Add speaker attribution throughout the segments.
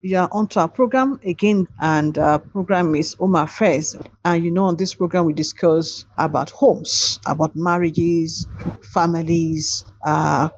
Speaker 1: Yeah, onto our program again, and our program is Home Affairs. And on this program, we discuss about homes, about marriages, families,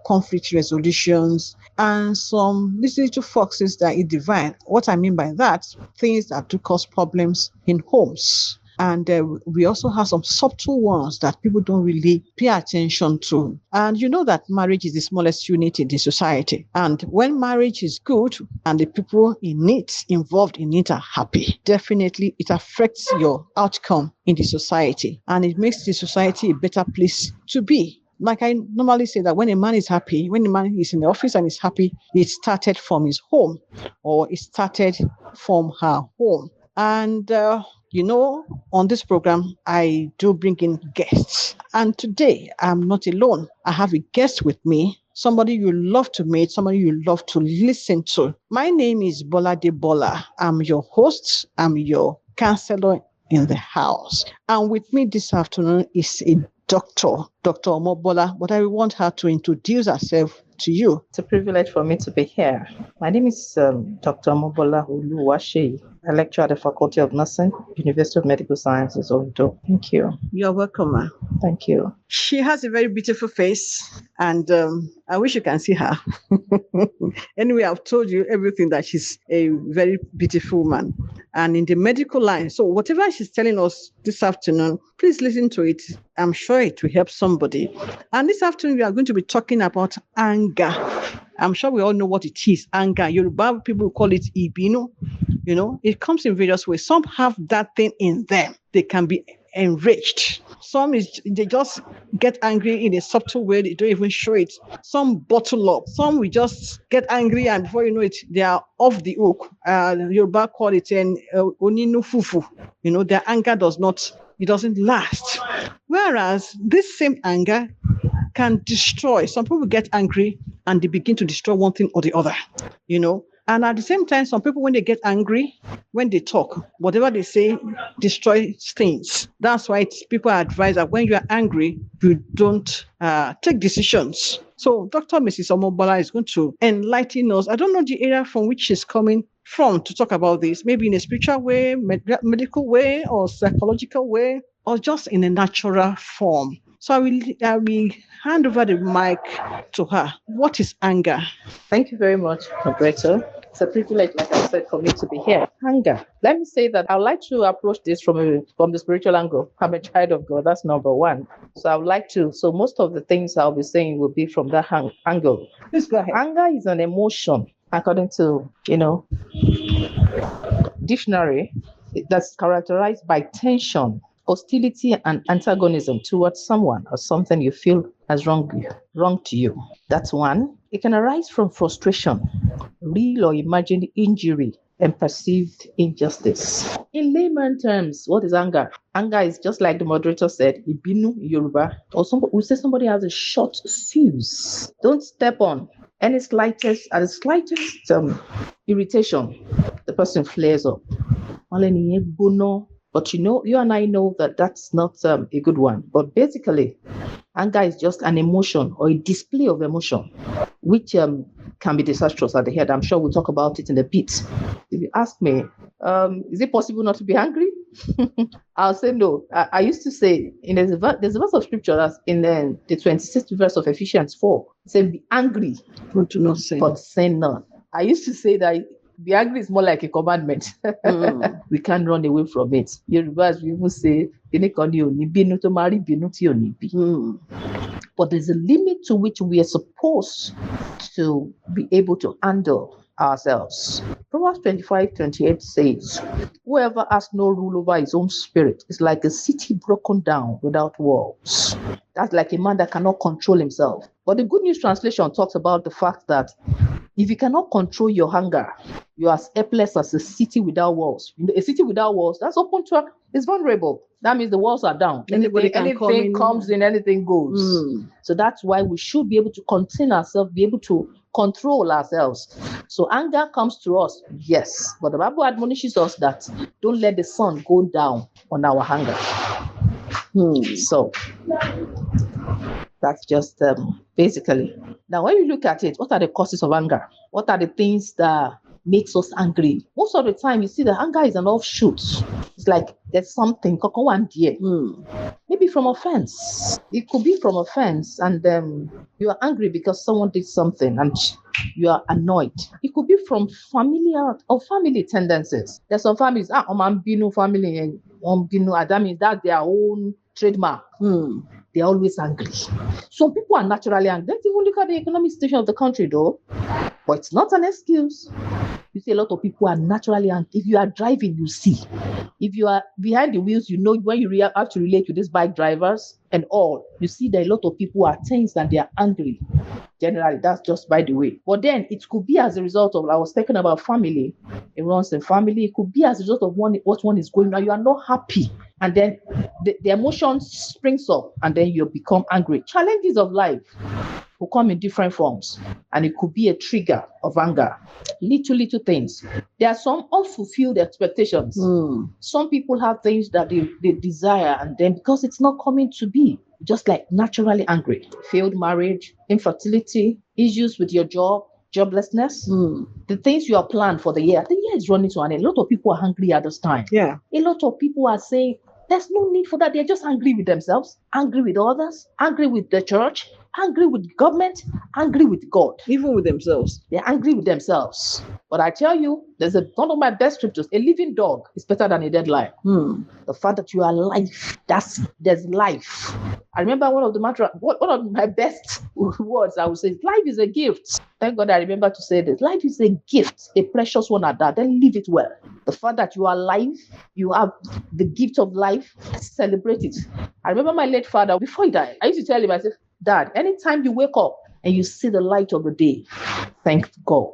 Speaker 1: conflict resolutions, and some little foxes that it divine. What I mean by that, things that do cause problems in homes. And we also have some subtle ones that people don't really pay attention to. And you know that marriage is the smallest unit in the society. And when marriage is good and the people in it, involved in it, are happy, definitely it affects your outcome in the society. And it makes the society a better place to be. Like I normally say that when a man is happy, when a man is in the office and is happy, it started from his home or it started from her home. And on this program, I do bring in guests. And today, I'm not alone. I have a guest with me, somebody you love to meet, somebody you love to listen to. My name is Bola De Bola. I'm your host, I'm your counselor in the house. And with me this afternoon is a doctor, Dr. Omobola, but I want her to introduce herself to you.
Speaker 2: It's a privilege for me to be here. My name is Dr. Mobola Oluwaseyi. I lecture at the Faculty of Nursing, University of Medical Sciences, Ondo. Thank you.
Speaker 1: You're welcome, ma.
Speaker 2: Thank you.
Speaker 1: She has a very beautiful face, and I wish you can see her. Anyway, I've told you everything that she's a very beautiful woman. And in the medical line, so whatever she's telling us this afternoon, please listen to it. I'm sure it will help somebody. And this afternoon, we are going to be talking about anger. I'm sure we all know what it is, anger. Yoruba people call it ibino. It comes in various ways. Some have that thing in them. They can be enraged. Some they just get angry in a subtle way. They don't even show it. Some bottle up. Some will just get angry and before you know it, they are off the hook. Yoruba call it an oninu fufu. Their anger doesn't last. Whereas this same anger can destroy. Some people get angry and they begin to destroy one thing or the other. And at the same time, some people, when they get angry, when they talk, whatever they say destroys things. That's why people are advised that when you are angry, you don't take decisions. So Dr. Mrs. Omobola is going to enlighten us. I don't know the area from which she's coming from to talk about this, maybe in a spiritual way, medical way, or psychological way, or just in a natural form. So I will hand over the mic to her. What is anger?
Speaker 2: Thank you very much, Roberto. It's a privilege, like I said, for me to be here. Anger. Let me say that I would like to approach this from the spiritual angle. I'm a child of God. That's number one. So I would like to. So most of the things I'll be saying will be from that angle.
Speaker 1: Please go ahead.
Speaker 2: Anger is an emotion, according to dictionary, that's characterized by tension, hostility, and antagonism towards someone or something you feel has wrong to you. That's one. It can arise from frustration, real or imagined injury, and perceived injustice. In layman terms, what is anger? Anger is just like the moderator said, ibinu in Yoruba, or we say somebody has a short fuse. Don't step on any slightest irritation, the person flares up. But you and I know that that's not a good one. But basically, anger is just an emotion or a display of emotion, which can be disastrous at the head. I'm sure we'll talk about it in a bit. If you ask me, is it possible not to be angry? I'll say no. I used to say, there's a verse of scripture that's in the 26th verse of Ephesians 4. It says, be angry,
Speaker 1: but do not sin.
Speaker 2: But sin not. I used to say that be angry is more like a commandment. We can't run away from it. Yorubas, we even say, but there's a limit to which we are supposed to be able to handle ourselves. Proverbs 25:28 says, whoever has no rule over his own spirit is like a city broken down without walls. That's like a man that cannot control himself. But the Good News Translation talks about the fact that if you cannot control your hunger, you are as helpless as a city without walls. A city without walls, that's open to, it's vulnerable. That means the walls are down. Anything comes in, anything goes. So that's why we should be able to contain ourselves, be able to control ourselves. So anger comes to us, yes. But the Bible admonishes us that don't let the sun go down on our hunger. So that's just basically. Now, when you look at it, what are the causes of anger? What are the things that makes us angry. Most of the time, you see that anger is an offshoot. It's like there's something, maybe from offense. It could be from offense, and you are angry because someone did something and you are annoyed. It could be from familiar or family tendencies. There's some families, Omambino family, and that means that's their own trademark. They're always angry. Some people are naturally angry. Let's even look at the economic situation of the country, though. But it's not an excuse. You see, a lot of people are naturally angry. If you are driving, you see. If you are behind the wheels, you know when you have to relate to these bike drivers and all, you see that a lot of people are tense and they are angry. Generally, that's just by the way. But then it could be as a result of, I was talking about family, it runs in family. It could be as a result of what one is going on. You are not happy. And then the emotion springs up and then you become angry. Challenges of life will come in different forms, and it could be a trigger of anger. Little things. There are some unfulfilled expectations. Some people have things that they desire, and then because it's not coming to be, just like naturally angry. Failed marriage, infertility, issues with your job, joblessness, the things you have planned for the year is running to an end. A lot of people are angry at this time.
Speaker 1: Yeah.
Speaker 2: A lot of people are saying there's no need for that. They're just angry with themselves, angry with others, angry with the church, angry with government, angry with God.
Speaker 1: Even with themselves.
Speaker 2: They're angry with themselves. But I tell you, one of my best scriptures, a living dog is better than a dead lion. The fact that you are alive, there's life. I remember one of my best words I would say, life is a gift. Thank God I remember to say this. Life is a gift, a precious one at that. Then live it well. The fact that you are alive, you have the gift of life, celebrate it. I remember my late father, before he died, I used to tell him, I said, Dad, anytime you wake up and you see the light of the day, thank God.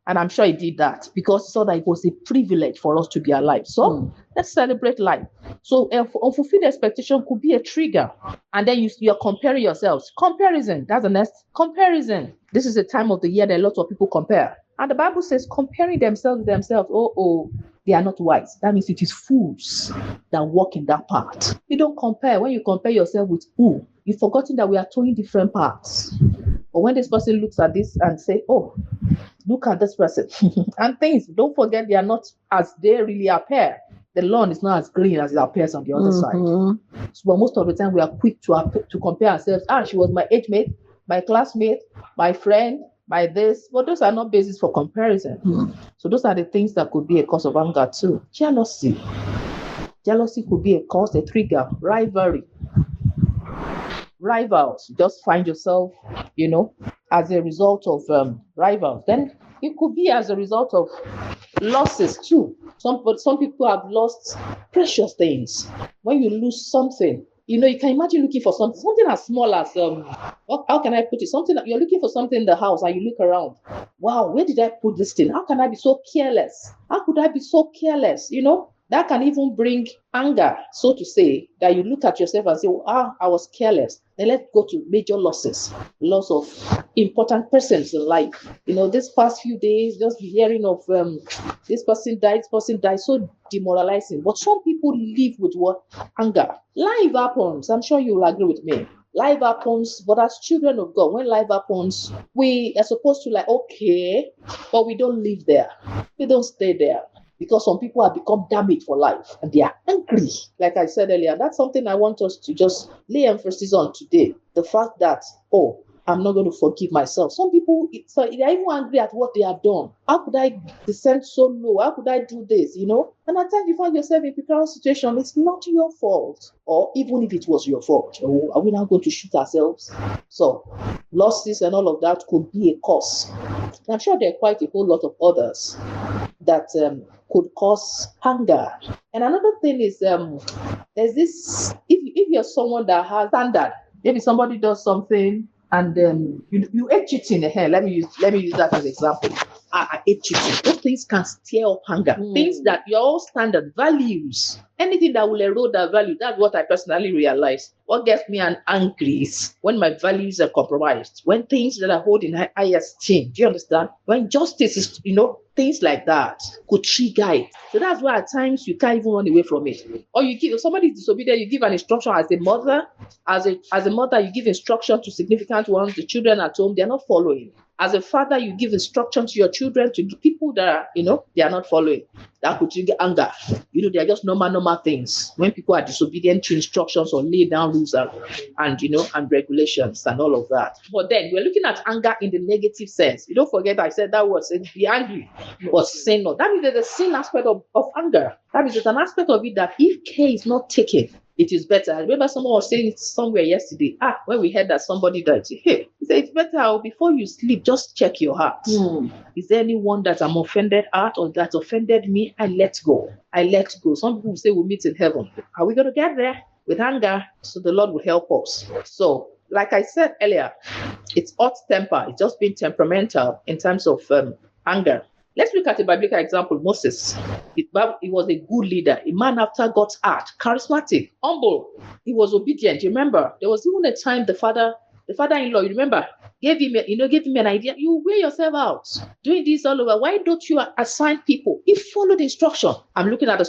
Speaker 2: And I'm sure he did that because he saw that it was a privilege for us to be alive. So let's celebrate life. So unfulfilled expectation could be a trigger. And then you're comparing yourselves. Comparison, that's the next. Comparison. This is a time of the year that a lot of people compare. And the Bible says comparing themselves with themselves, they are not wise. That means it is fools that walk in that path. You don't compare. When you compare yourself with who, you've forgotten that we are towing different paths. But when this person looks at this and say, look at this person. And things, don't forget, they are not as they really appear. The lawn is not as green as it appears on the other side. So but most of the time we are quick to compare ourselves. She was my age mate, my classmate, my friend, by this, but those are not basis for comparison. So those are the things that could be a cause of anger too. Jealousy could be a cause, a trigger. Rivalry, rivals, just find yourself, as a result of rivals. Then it could be as a result of losses too. Some people have lost precious things. When you lose something, you can imagine looking for something as small as, how can I put it? Something that you're looking for something in the house and you look around. Wow, where did I put this thing? How can I be so careless? How could I be so careless? That can even bring anger, so to say, that you look at yourself and say, I was careless. Then let's go to major losses, loss of important persons in life. This past few days, just hearing of this person died, so demoralizing. But some people live with what? Anger. Life happens. I'm sure you will agree with me. Life happens, but as children of God, when life happens, we are supposed to but we don't live there. We don't stay there. Because some people have become damaged for life and they are angry. Like I said earlier, that's something I want us to just lay emphasis on today. The fact that, I'm not going to forgive myself. Some people, they're even angry at what they have done. How could I descend so low? How could I do this? And at times you find yourself in a precarious situation. It's not your fault. Or even if it was your fault, are we now going to shoot ourselves? So losses and all of that could be a cause. And I'm sure there are quite a whole lot of others that could cause anger. And another thing is, there's this, if you're someone that has standard, maybe somebody does something and you hate cheating. Let me use that as an example. I hate cheating. Those things can stir up anger. Things that your standard values, anything that will erode that value. That's what I personally realize. What gets me angry is when my values are compromised, when things that I hold in high esteem. Do you understand? When justice is, things like that could trigger it. So that's why at times you can't even run away from it. Or if somebody is disobedient, you give an instruction as a mother. As a mother, you give instruction to significant ones, the children at home, they're not following. As a father, you give instruction to your children, to people that are, they are not following. That could trigger anger. They are just normal things. When people are disobedient to instructions or lay down rules and regulations and all of that. But then we're looking at anger in the negative sense. You don't forget I said that word, be angry, but sin not. That means there's a sin aspect of anger. That means there's an aspect of it that if care is not taken, it is better. I remember someone was saying it somewhere yesterday. When we heard that somebody died, he said, it's better before you sleep, just check your heart. Is there anyone that I'm offended at or that offended me? I let go. Some people say we'll meet in heaven. Are we going to get there with anger? So the Lord will help us. So, like I said earlier, it's hot temper. It's just being temperamental in terms of anger. Let's look at a biblical example. Moses. He was a good leader, a man after God's heart, charismatic, humble. He was obedient. You remember, there was even a time the father-in-law, you remember, gave him an idea. You wear yourself out, doing this all over. Why don't you assign people? He followed the instruction. I'm looking at the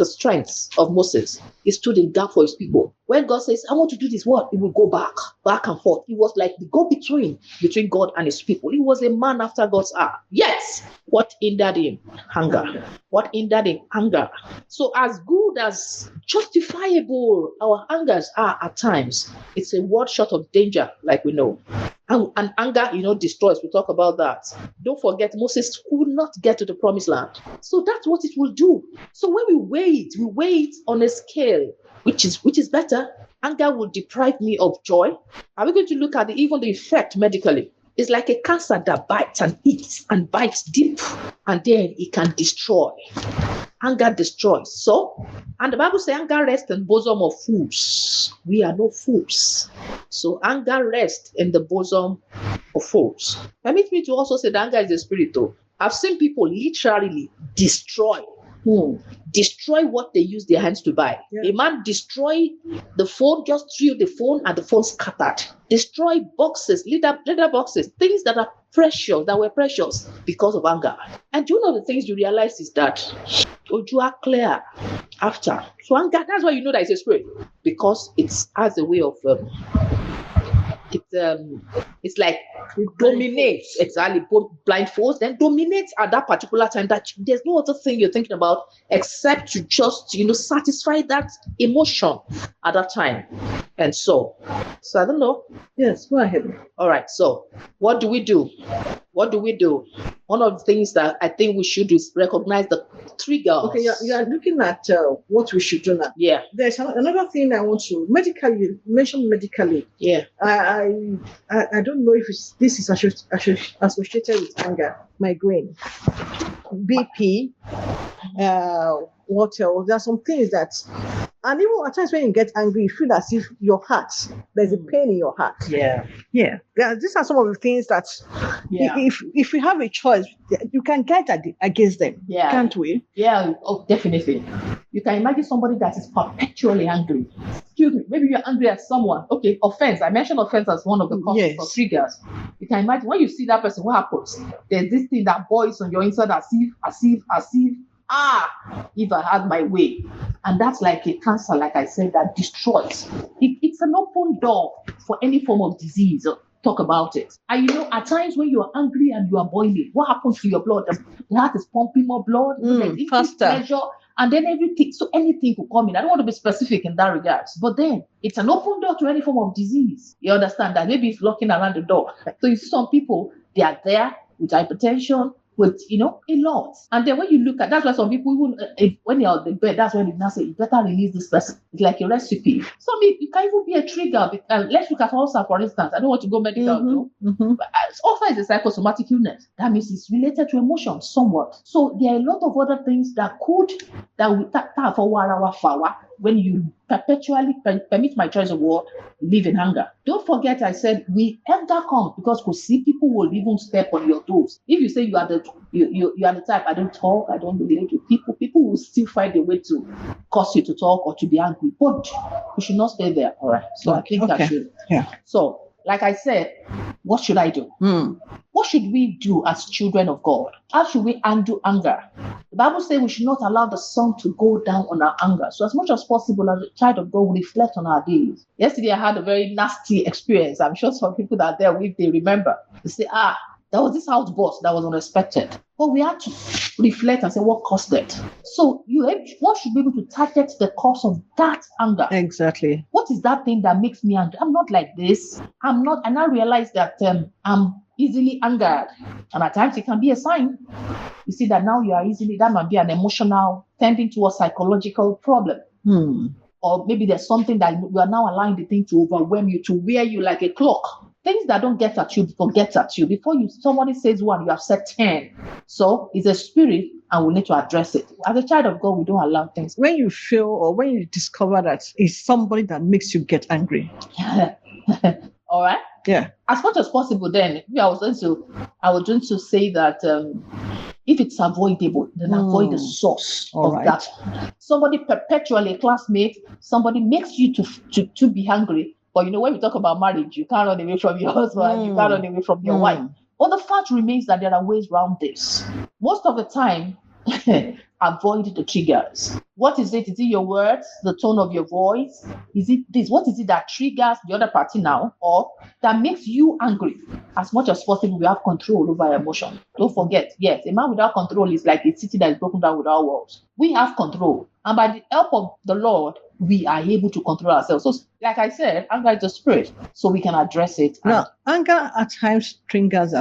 Speaker 2: strengths of Moses. He stood in gap for his people. When God says, I want to do this, what? He will go back and forth. He was like the go-between between God and his people. He was a man after God's heart. Yes. What hindered him? Hunger. What hindered him? Anger. So as good as justifiable our angers are at times, it's a word short of danger, like we know. And anger, destroys. We talk about that. Don't forget, Moses could not get to the promised land. So that's what it will do. So when we weigh it on a scale, which is better. Anger will deprive me of joy. Are we going to look at even the effect medically? It's like a cancer that bites and eats and bites deep, and then it can destroy. Anger destroys. So, and the Bible says anger rests in the bosom of fools. We are no fools. So anger rests in the bosom of fools. Permit me to also say that anger is a spirit though. I've seen people literally destroy what they use their hands to buy. Yeah. A man destroy the phone, just threw the phone and the phone scattered. Destroy boxes, leather boxes, things that were precious because of anger. And one of the things you realize is that you are clear after. So anger, that's why you know that it's a spirit, because it's as a way of it's like it dominates, exactly, blindfolds, then dominates at that particular time that there's no other thing you're thinking about except to just satisfy that emotion at that time. And so I don't know.
Speaker 1: Yes, go ahead.
Speaker 2: All right, so what do we do? One of the things that I think we should do is recognize the triggers.
Speaker 1: Okay, you are looking at what we should do now.
Speaker 2: Yeah.
Speaker 1: There's another thing I want to mention medically.
Speaker 2: Yeah.
Speaker 1: I don't know if this is associated with anger, migraine, BP, what else? There are some things that, and even at times when you get angry, you feel as if your heart, there's a pain in your heart.
Speaker 2: Yeah.
Speaker 1: These are some of the things that, if we have a choice, you can guide against them.
Speaker 2: Yeah.
Speaker 1: Can't we?
Speaker 2: Yeah. Oh, definitely. You can imagine somebody that is perpetually angry. Excuse me. Maybe you're angry at someone. Okay, offense. I mentioned offense as one of the causes or triggers. You can imagine when you see that person, what happens? There's this thing that boils on your inside as if, if I had my way. And that's like a cancer, like I said, that destroys. It's an open door for any form of disease. Talk about it. And at times when you are angry and you are boiling, what happens to your blood? The heart is pumping more blood,
Speaker 1: faster.
Speaker 2: Pressure, and then everything. So anything could come in. I don't want to be specific in that regards, but then it's an open door to any form of disease. You understand that? Maybe it's locking around the door. So you see some people, they are there with hypertension, with a lot. And then when you look at, that's why some people, even when you're on the bed, that's when you now say, you better release this person. It's like a recipe. So it can even be a trigger. Let's look at ulcer, for instance. I don't want to go medical, but ulcer is a psychosomatic illness. That means it's related to emotion somewhat. So there are a lot of other things that we tap for our power when you perpetually, permit my choice of word, live in anger. Don't forget I said we anger comes because we see people will even step on your toes. If you say you are the type, I don't talk, I don't relate to people will still find a way to cause you to talk or to be angry. But you should not stay there. All right. So I think I should.
Speaker 1: Yeah.
Speaker 2: So like I said, what should I do? What should we do as children of God? How should we undo anger? The Bible says we should not allow the sun to go down on our anger. So as much as possible, as a child of God, we reflect on our days. Yesterday, I had a very nasty experience. I'm sure some people that are there with, they remember. They say, there was this outburst that was unexpected. But we had to reflect and say, what caused it? So one should be able to target the cause of that anger.
Speaker 1: Exactly.
Speaker 2: What is that thing that makes me angry? I'm not like this. I'm not. And I realize that I'm easily angered. And at times it can be a sign. You see that now that might be an emotional, tending to a psychological problem. Or maybe there's something that you are now allowing the thing to overwhelm you, to wear you like a cloak. Things that don't get at you, forget at you. Before somebody says one, you have said 10. So it's a spirit and we need to address it. As a child of God, we don't allow things.
Speaker 1: When you feel or when you discover that it's somebody that makes you get angry.
Speaker 2: All right?
Speaker 1: Yeah.
Speaker 2: As much as possible then, I was going to say that if it's avoidable, then avoid the source of that. Somebody perpetually, a classmate, somebody makes you to be angry. But when we talk about marriage, you can't run away from your husband, you can't run away from your wife. But the fact remains that there are ways around this. Most of the time, avoid the triggers. What is it? Is it your words, the tone of your voice? Is it this? What is it that triggers the other party now or that makes you angry? As much as possible, we have control over emotion. Don't forget, yes, a man without control is like a city that is broken down without walls. We have control. And by the help of the Lord, we are able to control ourselves. So, like I said, anger is a spirit, so we can address it.
Speaker 1: Now, anger at times triggers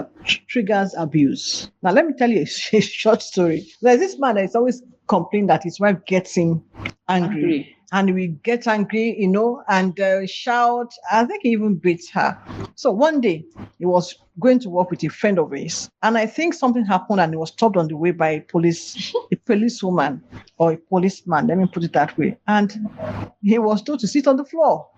Speaker 1: abuse. Now, let me tell you a short story. There's this man that is always complaining that his wife gets him angry. And we get angry, and shout. I think he even beats her. So one day, he was going to work with a friend of his. And I think something happened and he was stopped on the way by a policewoman or a policeman, let me put it that way. And he was told to sit on the floor.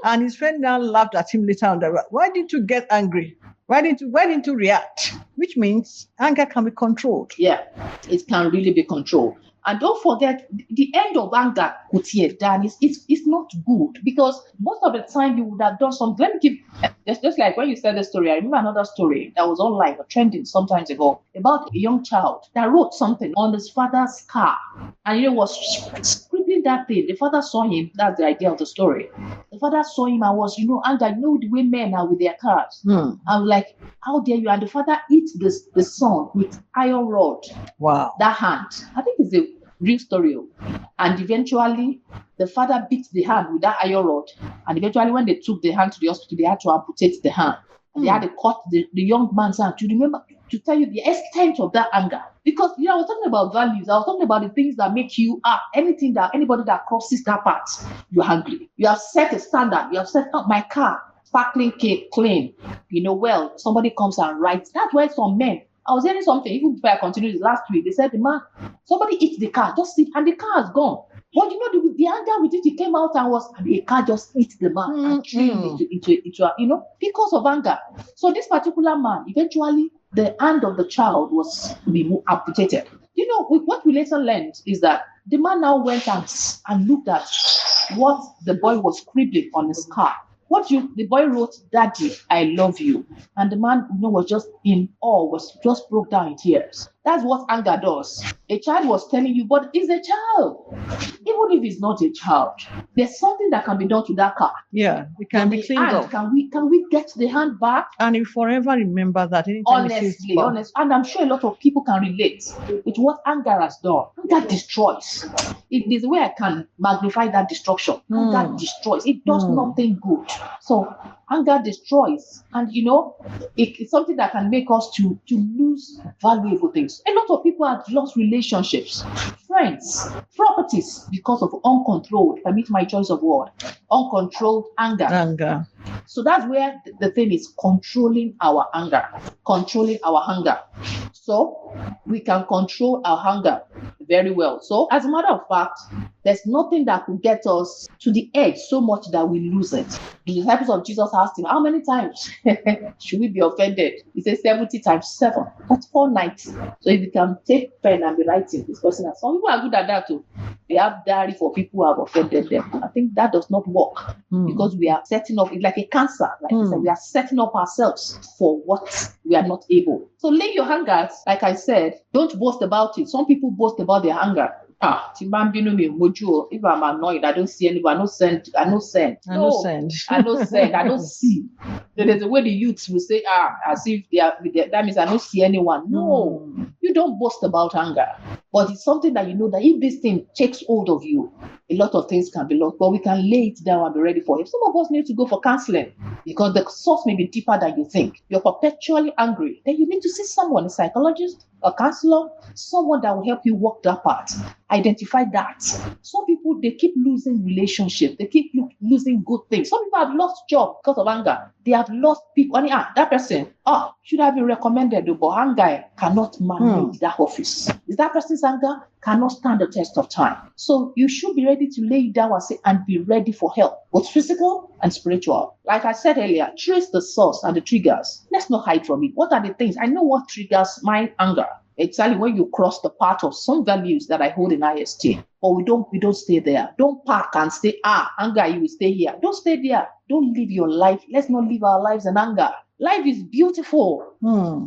Speaker 1: And his friend now laughed at him later on. Why didn't you get angry? Why didn't you react? Which means anger can be controlled.
Speaker 2: Yeah, it can really be controlled. And don't forget, the end of anger, it's not good because most of the time you would have done something. Let me give, just like when you said the story, I remember another story that was online or trending some times ago about a young child that wrote something on his father's car and was scribbling that thing. The father saw him. That's the idea of the story. The father saw him and was, anger, the way men are with their cars. I was like, how dare you? And the father hit the son with iron rod.
Speaker 1: Wow.
Speaker 2: That hand. I think it's a real story. And eventually, the father beat the hand with that iron rod. And eventually, when they took the hand to the hospital, they had to amputate the hand. And they had to cut the young man's hand. To remember, to tell you the extent of that anger. Because, I was talking about values. I was talking about the things that make you, anybody that crosses that part, you're angry. You have set a standard. You have set up my car, sparkling clean. Somebody comes and writes. That's why some men, I was hearing something, even before I continued this last week, they said, somebody hit the car, just sit, and the car is gone. But the anger with it, he came out and the car just hit the man and threw him into because of anger. So this particular man, eventually, the hand of the child was to be amputated. What we later learned is that the man now went and looked at what the boy was scribbling on his car. The boy wrote, "Daddy, I love you." And the man, was just in awe, was just broke down in tears. That's what anger does. A child was telling you, but it's a child. Even if it's not a child, there's something that can be done to that car.
Speaker 1: Yeah, it can be cleaned up.
Speaker 2: Can we get the hand back?
Speaker 1: And you forever remember that.
Speaker 2: Honestly. And I'm sure a lot of people can relate with what anger has done. Anger destroys. It is the way I can magnify that destruction. Anger destroys. It does nothing good. So anger destroys. And it's something that can make us to lose valuable things. A lot of people have lost relationships, friends, properties because of uncontrolled, permit my choice of word, uncontrolled anger. So that's where the thing is, controlling our anger. So we can control our anger very well. So as a matter of fact, There's nothing that could get us to the edge so much that we lose it. The disciples of Jesus asked him, how many times should we be offended? He said 70 times 7. That's 490. So if you can take pen and be writing this person, some people are good at that too. They have diary for people who have offended them. I think that does not work because we are setting up, it's like a cancer. Like I said, we are setting up ourselves for what we are not able. So lay your hangers, like I said, don't boast about it. Some people boast about their anger. If I'm annoyed, I don't see anybody. I don't send. I don't send. I don't see. There's a way the youths will say, as if they are. That means I don't see anyone. No, you don't boast about anger, but it's something that you know that if this thing takes hold of you, a lot of things can be lost. But we can lay it down and be ready for it. Some of us need to go for counseling because the source may be deeper than you think. You're perpetually angry. Then you need to see someone, a psychologist, a counselor, someone that will help you walk that path. Identify that. Some people, they keep losing relationships. They keep losing good things. Some people have lost jobs because of anger. They have lost people. I mean, that person, should have been recommended, but anger cannot manage that office. Is that person's anger? Cannot stand the test of time. So you should be ready to lay it down and be ready for help, both physical and spiritual. Like I said earlier, trace the source and the triggers. Let's not hide from it. What are the things? I know what triggers my anger. Exactly when you cross the path of some values that I hold in IST. But we don't stay there. Don't park and stay, anger, you will stay here. Don't stay there. Don't live your life. Let's not live our lives in anger. Life is beautiful.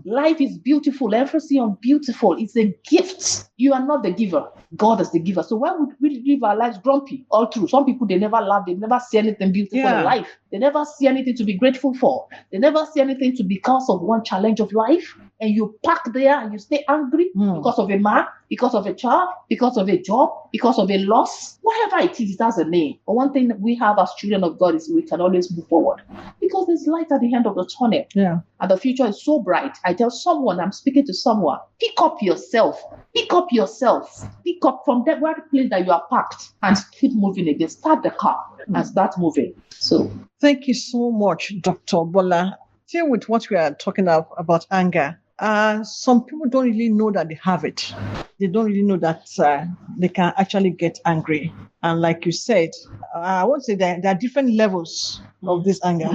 Speaker 2: Life is beautiful. Emphasis on beautiful. It's a gift. You are not the giver. God is the giver. So why would we live our lives grumpy all through? Some people, they never laugh. They never see anything beautiful in life. They never see anything to be grateful for. They never see anything to be because of one challenge of life. And you park there and you stay angry because of a man, because of a child, because of a job, because of a loss. Whatever it is, it has a name. But one thing that we have as children of God is we can always move forward because there's light at the end of the tunnel.
Speaker 1: Yeah.
Speaker 2: And the future is so bright. I tell someone, I'm speaking to someone, pick up yourself. Pick up yourself. Pick up from that where the place that you are parked and keep moving again. Start the car and start moving. So
Speaker 1: thank you so much, Dr. Bola. Still with what we are talking about anger. Some people don't really know that they have it. They don't really know that they can actually get angry. And like you said, I would say that there are different levels of this anger.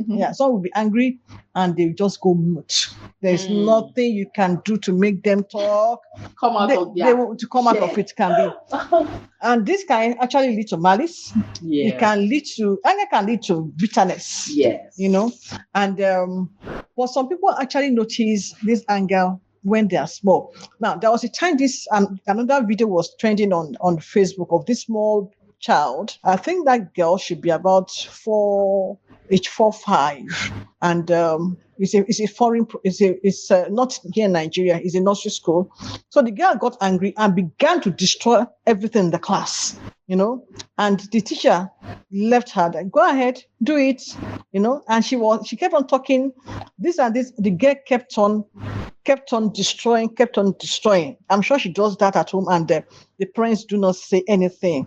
Speaker 1: Yeah, some will be angry and they just go mute. There's nothing you can do to make them talk.
Speaker 2: Come out of
Speaker 1: it can be. And this can actually lead to malice.
Speaker 2: Yeah.
Speaker 1: Anger can lead to bitterness.
Speaker 2: Yes.
Speaker 1: You know, and but some people actually notice this anger when they are small. Now, there was a time another video was trending on Facebook of this small child. I think that girl should be about 4, 5, and it's not here in Nigeria. It's a nursery school. So the girl got angry and began to destroy everything in the class. You know, and the teacher left her. Go ahead, do it. You know, and she kept on talking. This and this. The girl kept on destroying. I'm sure she does that at home, and the parents do not say anything.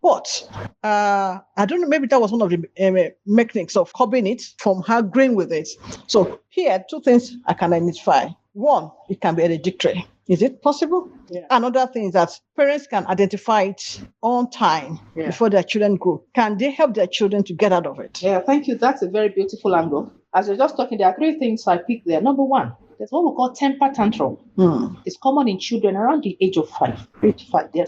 Speaker 1: But I don't know. Maybe that was one of the mechanics of curbing it from her agreeing with it. So here, 2 things I can identify. One, it can be hereditary. Is it possible? Yeah. Another thing is that parents can identify it on time before their children grow. Can they help their children to get out of it?
Speaker 2: Yeah, thank you. That's a very beautiful angle. As you're just talking, there are 3 things I picked there. Number 1, there's what we call temper tantrum. It's common in children around the age of 5.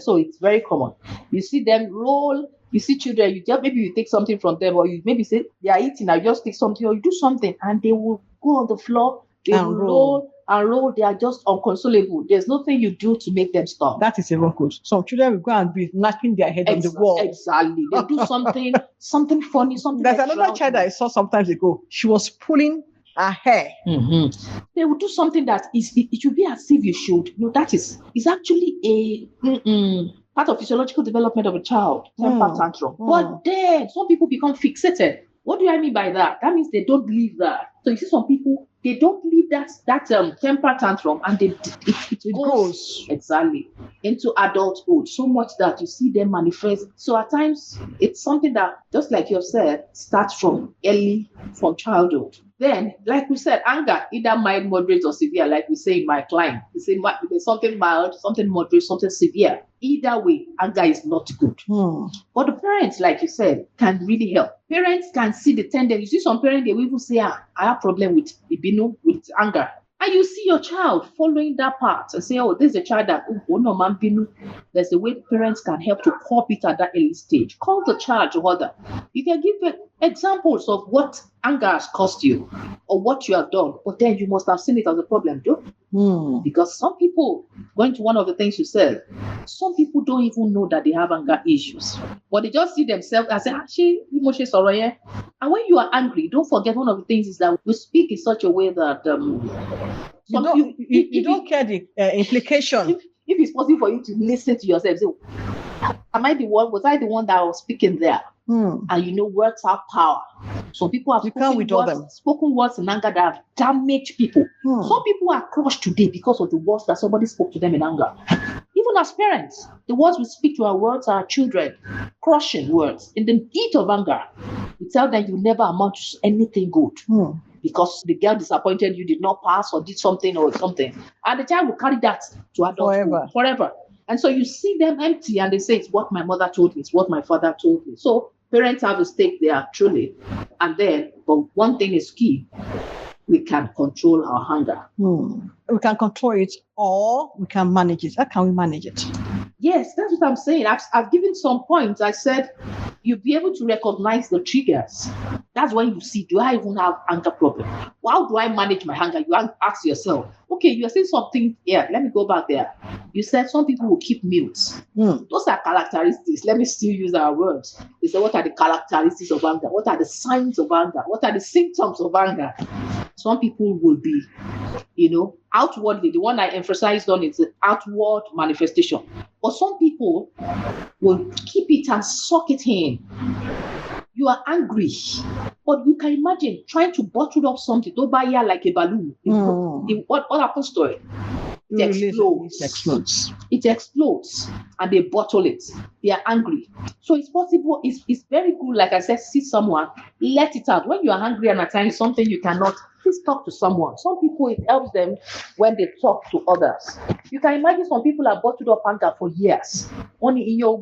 Speaker 2: So it's very common. You see them roll. You see children, maybe you take something from them, or you maybe say they are eating, I just take something, or you do something, and they will go on the floor, they will roll and roll. They are just unconsolable. There's nothing you do to make them stop.
Speaker 1: That is even good. Some children will go and be knocking their head on the wall.
Speaker 2: Exactly. They do something funny, something.
Speaker 1: There's another child that I saw sometimes ago. She was pulling her hair.
Speaker 2: They will do something that it should be as if you should. No, it's actually a part of physiological development of a child, temper tantrum. But then some people become fixated. What do I mean by that? That means they don't believe that. So you see some people, they don't believe that temper tantrum, and it goes exactly into adulthood so much that you see them manifest. So at times, it's something that, just like you have said, starts from early from childhood. Then, like we said, anger, either mild, moderate, or severe, like we say in my client. We say there's something mild, something moderate, something severe. Either way, anger is not good. But the parents, like you said, can really help. Parents can see the tendency. You see some parents, they will even say, I have problem with ibinu, with anger. And you see your child following that path and say, oh, this is a child that, oh, no, man, binu. There's a way parents can help to curb it at that early stage. Call the child to order. You can give examples of what anger has cost you or what you have done, but then you must have seen it as a problem, too. Because some people, going to one of the things you said, some people don't even know that they have anger issues, but they just see themselves as and when you are angry, don't forget one of the things is that we speak in such a way that
Speaker 1: you don't care the implication.
Speaker 2: If it's possible for you to listen to yourself, say, am I the one? Was I the one that was speaking there? And words have power. Some people have spoken words in anger that have damaged people. Some people are crushed today because of the words that somebody spoke to them in anger. Even as parents, the words we speak to our words, our children, crushing words. In the heat of anger, we tell them you never amount to anything good. Because the girl disappointed you, did not pass or did something or something. And the child will carry that to adulthood forever. And so you see them empty and they say, it's what my mother told me, it's what my father told me. So parents have a stake there, truly. And then, but one thing is key. We can control our anger.
Speaker 1: We can control it or we can manage it. How can we manage it?
Speaker 2: Yes, that's what I'm saying. I've given some points. I said you'll be able to recognize the triggers. That's when you see, do I even have anger problem? How do I manage my anger? You ask yourself, okay, you're saying something here. Let me go back there. You said some people will keep mute. Those are characteristics. Let me still use our words. They say, what are the characteristics of anger? What are the signs of anger? What are the symptoms of anger? Some people will be, outwardly, the one I emphasized on is the outward manifestation. But some people will keep it and suck it in. You are angry, but you can imagine trying to bottle up something over here like a balloon. What happens to it? It explodes and they bottle it. They are angry. So it's possible, it's very good, like I said, see someone, let it out. When you are angry and at times something you cannot, please talk to someone. Some people, it helps them when they talk to others. You can imagine some people are bottled up anger for years. Only in your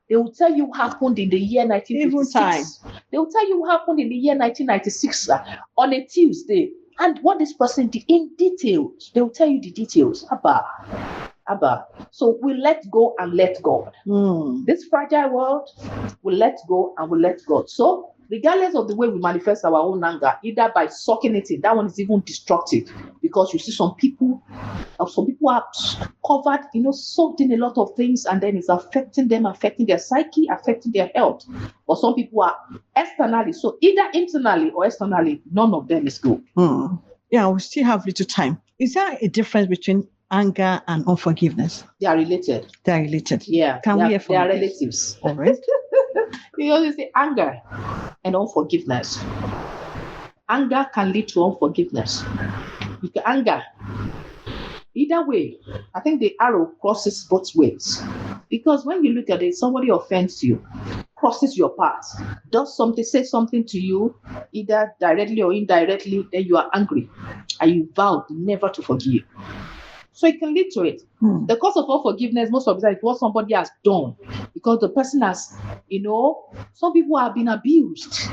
Speaker 2: they will tell you what happened in the year 1956. They will tell you what happened in the year 1996 on a Tuesday. And what this person did in details, they will tell you the details. Abba. So we let go and let God. This fragile world, we let go and we let God. So regardless of the way we manifest our own anger, either by sucking it in, that one is even destructive because you see some people are covered, soaked in a lot of things, and then it's affecting them, affecting their psyche, affecting their health. But some people are externally, so either internally or externally, none of them is good.
Speaker 1: Yeah, we still have little time. Is there a difference between anger and unforgiveness?
Speaker 2: They are related.
Speaker 1: Yeah. They
Speaker 2: are relatives.
Speaker 1: All right.
Speaker 2: You always say anger and unforgiveness. Anger can lead to unforgiveness. Anger, either way, I think the arrow crosses both ways. Because when you look at it, somebody offends you, crosses your path, does something, says something to you, either directly or indirectly, then you are angry and you vowed never to forgive. So it can lead to it. The cause of unforgiveness, most of the time, is what somebody has done. Because the person has, some people have been abused.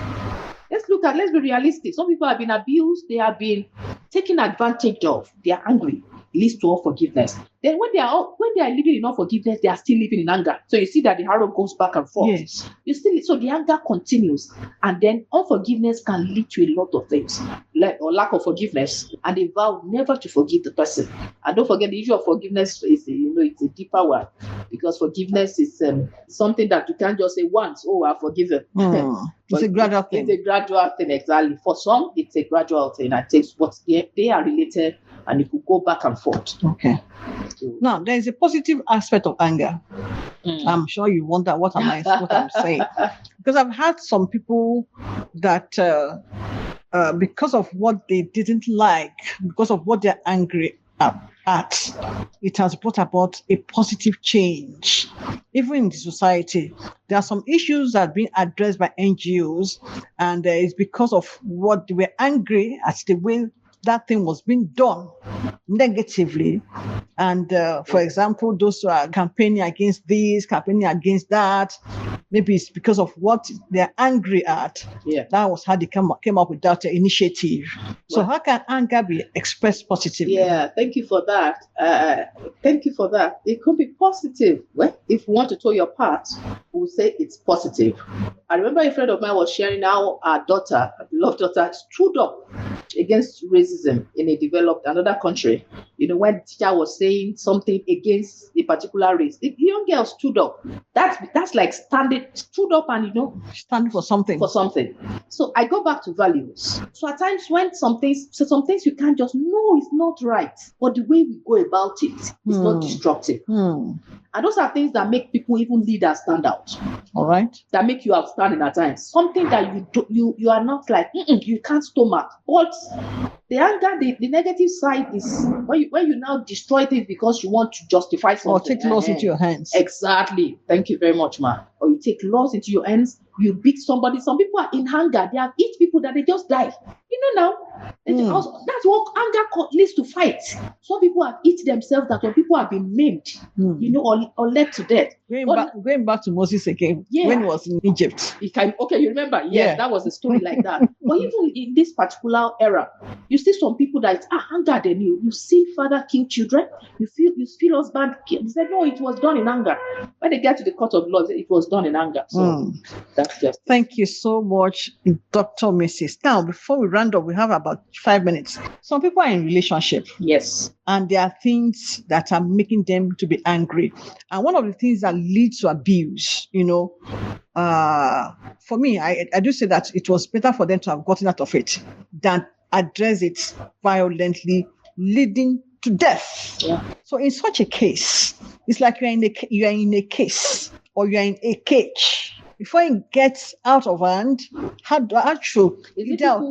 Speaker 2: Let's be realistic. Some people have been abused. They have been taken advantage of. They are angry. It leads to unforgiveness. Then when they are living in unforgiveness, they are still living in anger. So you see that the arrow goes back and forth.
Speaker 1: Yes.
Speaker 2: So the anger continues, and then unforgiveness can lead to a lot of things, or lack of forgiveness, and they vow never to forgive the person. And don't forget, the issue of forgiveness is, it's a deeper one, because forgiveness is something that you can't just say once, oh, I've forgiven.
Speaker 1: It's a gradual thing.
Speaker 2: It's a gradual thing, exactly. For some, it's a gradual thing. I think they are related, and it will go back and forth.
Speaker 1: Okay. Now, there is a positive aspect of anger. I'm sure you wonder what I'm saying. Because I've had some people that because of what they didn't like, because of what they're angry at, it has brought about a positive change. Even in the society, there are some issues that are being addressed by NGOs, and it's because of what they were angry at the way that thing was being done negatively. And for example, those who are campaigning against this, campaigning against that, maybe it's because of what they're angry at.
Speaker 2: Yeah.
Speaker 1: That was how they came up with that initiative. So how can anger be expressed positively?
Speaker 2: Yeah, thank you for that. Thank you for that. It could be positive. Well, if you want to tell your part, we'll say it's positive. I remember a friend of mine was sharing how our daughter, beloved daughter, stood up against racism in another country. When the teacher was saying something against a particular race, the young girl stood up. That's like stood up and
Speaker 1: Stand for something.
Speaker 2: So I go back to values. So at times when some things you can't just know it's not right, but the way we go about it is not destructive. And those are things that make people, even leaders, stand out.
Speaker 1: All right.
Speaker 2: That make you outstanding at times. Something that you are not like, you can't stomach. But the anger, the negative side is when you now destroy things because you want to justify something.
Speaker 1: Or take laws into your hands.
Speaker 2: Exactly. Thank you very much, ma. Or you take laws into your hands, you beat somebody. Some people are in hunger. They have eat people that they just die. Now. That's what anger leads to fight. Some people have eat themselves, that some people have been maimed, or led to death.
Speaker 1: Going back to Moses again, when he was in Egypt.
Speaker 2: You remember? Yes, that was a story like that. But even in this particular era, you see some people that anger than you. You see father kill children. You feel husband kill. They said, no, it was done in anger. When they get to the court of law, it was done in anger. So that's just.
Speaker 1: Thank you so much, Dr. Mrs. Now, before we round up, we have about 5 minutes. Some people are in relationship.
Speaker 2: Yes.
Speaker 1: And there are things that are making them to be angry. And one of the things that leads to abuse, for me, I do say that it was better for them to have gotten out of it than address it violently, leading to death.
Speaker 2: Yeah.
Speaker 1: So in such a case, it's like you are in a case, or you are in a cage. Before it gets out of hand, how should
Speaker 2: when you talk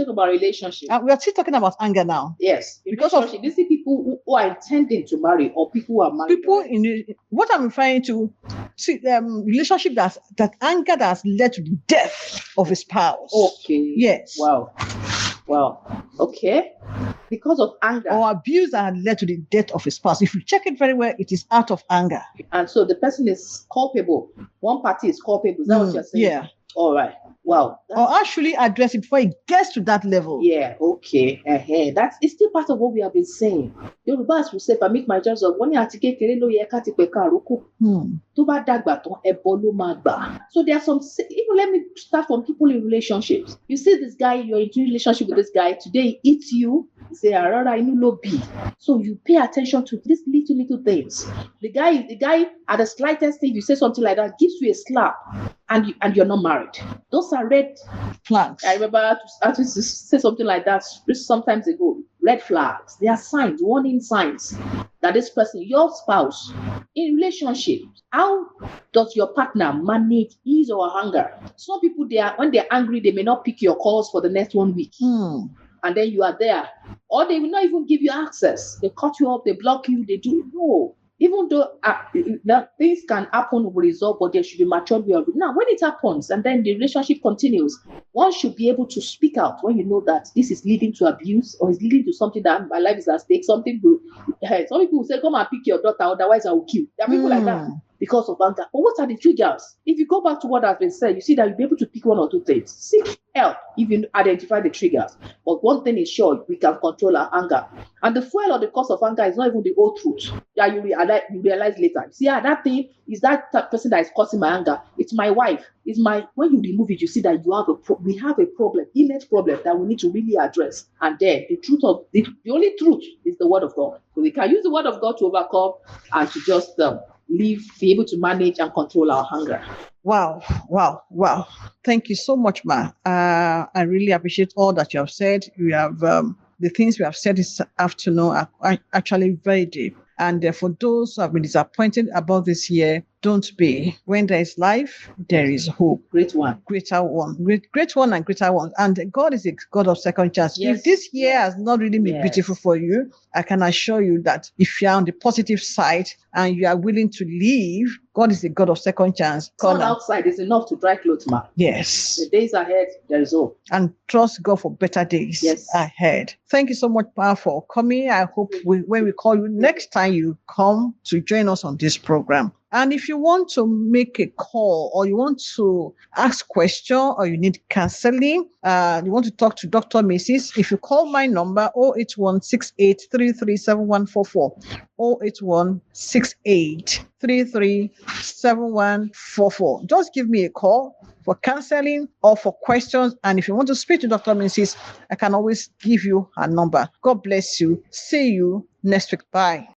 Speaker 2: about relationship?
Speaker 1: We are still talking about anger now.
Speaker 2: Yes, because of these people who are intending to marry, or people who are married.
Speaker 1: What I'm referring to, relationship that anger that has led to the death of a spouse.
Speaker 2: Okay.
Speaker 1: Yes.
Speaker 2: Wow. Okay. Because of anger.
Speaker 1: Or abuse that had led to the death of a spouse. If you check it very well, it is out of anger.
Speaker 2: And so the person is culpable. One party is culpable. Is that what you're saying?
Speaker 1: Yeah.
Speaker 2: All right. Wow.
Speaker 1: Or actually address it before it gets to that level.
Speaker 2: Yeah, okay. It's still part of what we have been saying. Yorubas will say, if I make my judge of one article, so there are some, even let me start from people in relationships. You see this guy, you're in a relationship with this guy, today he eats you, say, so you pay attention to these little things. The guy at the slightest thing, you say something like that, gives you a slap, and you're not married. Those are red
Speaker 1: flags.
Speaker 2: I remember I used to say something like that sometimes ago. Red flags. They are signs, warning signs that this person, your spouse, in relationship, how does your partner manage his or her anger? Some people, when they're angry, they may not pick your calls for the next 1 week. And then you are there. Or they will not even give you access. They cut you off, they block you, they do. No. Even though things can happen with result, but there should be matured way of it. Now, when it happens and then the relationship continues, one should be able to speak out when you know that this is leading to abuse or is leading to something that my life is at stake. Some people will say, come and pick your daughter, otherwise I will kill. There are people like that because of anger. But what are the triggers? If you go back to what has been said, you see that you'll be able to pick one or two things. Seek help if you identify the triggers. But one thing is sure, we can control our anger. And the fuel or the cause of anger is not even the whole truth. Yeah, you realize later. See, that thing is that person that is causing my anger. It's my wife. When you remove it, you see that we have a problem, innate problem that we need to really address. And then the only truth is the word of God. So we can use the word of God to overcome and to just be able to manage and control our hunger.
Speaker 1: Wow. Thank you so much, Ma. I really appreciate all that you have said. You have the things we have said this afternoon are actually very deep. And for those who have been disappointed about this year, Don't be. When there is life, there is hope.
Speaker 2: Great one.
Speaker 1: Greater one, great one, and greater one. And God is a God of second chance.
Speaker 2: Yes.
Speaker 1: If this year has not really been
Speaker 2: Yes.
Speaker 1: beautiful for you, I can assure you that if you are on the positive side and you are willing to leave, God is a God of second chance.
Speaker 2: Sun outside is enough to dry clothes, ma.
Speaker 1: Yes.
Speaker 2: The days ahead, there is hope.
Speaker 1: And trust God for better days
Speaker 2: Yes.
Speaker 1: ahead. Thank you so much, Pa, for coming. I hope when we call you next time, you come to join us on this program. And if you want to make a call or you want to ask question or you need counseling, you want to talk to Dr. Mrs., if you call my number 08168337144, 08168337144. Just give me a call for counseling or for questions. And if you want to speak to Dr. Mrs., I can always give you her number. God bless you. See you next week. Bye.